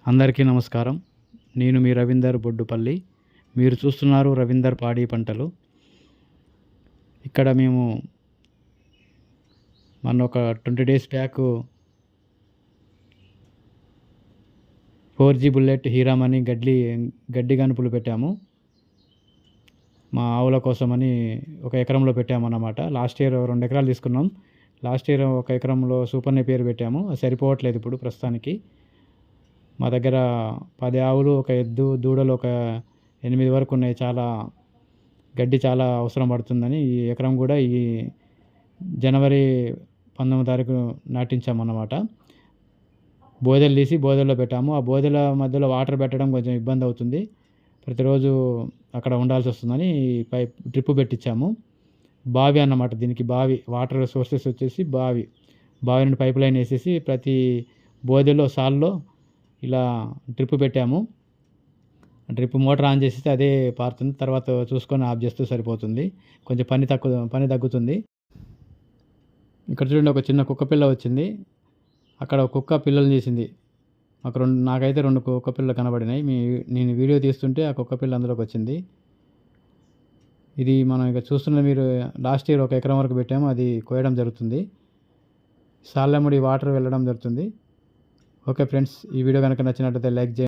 అందరికీ నమస్కారం. నేను మీ రవీందర్ బొడ్డుపల్లి. మీరు చూస్తున్నారు రవీందర్ పాడి పంటలు. ఇక్కడ మేము మొన్న ఒక 20 డేస్ బ్యాక్ 4G బుల్లెట్ హీరామని గడ్డి గనుపులు పెట్టాము. మా ఆవుల కోసమని ఒక ఎకరంలో పెట్టామన్నమాట. లాస్ట్ ఇయర్ 2 ఎకరాలు తీసుకున్నాం. లాస్ట్ ఇయర్ ఒక ఎకరంలో సూపర్ నేపియర్ పెట్టాము. అది సరిపోవట్లేదు ఇప్పుడు ప్రస్తుతానికి. మా దగ్గర 10 ఆవులు, ఒక ఎద్దు, దూడలు ఒక 8 వరకు ఉన్నాయి. గడ్డి చాలా అవసరం పడుతుందని ఈ ఎకరం కూడా ఈ జనవరి 19 తారీఖు నాటించామన్నమాట. బోదెలు తీసి బోదెల్లో పెట్టాము. ఆ బోదెల మధ్యలో వాటర్ పెట్టడం కొంచెం ఇబ్బంది అవుతుంది. ప్రతిరోజు అక్కడ ఉండాల్సి వస్తుందని పైప్ డ్రిప్ పెట్టించాము. బావి అన్నమాట దీనికి. వాటర్ సోర్సెస్ వచ్చేసి బావి నుండి పైప్ లైన్ వేసేసి ప్రతి బోదెలో సాల్లో ఇలా డ్రిప్ పెట్టాము. డ్రిప్ మోటార్ ఆన్ చేస్తే అదే పారుతుంది. తర్వాత చూసుకొని ఆఫ్ చేస్తే సరిపోతుంది. కొంచెం పని తగ్గుతుంది. ఇక్కడ చూడండి, ఒక చిన్న కుక్క పిల్ల వచ్చింది. అక్కడ ఒక కుక్క పిల్లలు చేసింది. నాకైతే 2 కుక్క పిల్లలు కనబడినాయి. నేను వీడియో తీస్తుంటే ఆ కుక్క పిల్ల అందులోకి వచ్చింది. ఇది మనం ఇక చూస్తున్న మీరు లాస్ట్ ఇయర్ 1 ఎకరం వరకు పెట్టాము. అది కోయడం జరుగుతుంది. సాల్లెమ్మడి వాటర్ వెళ్ళడం జరుగుతుంది. ఓకే ఫ్రెండ్స్, ఈ వీడియో కనుక నచ్చినట్లయితే లైక్ చేయండి.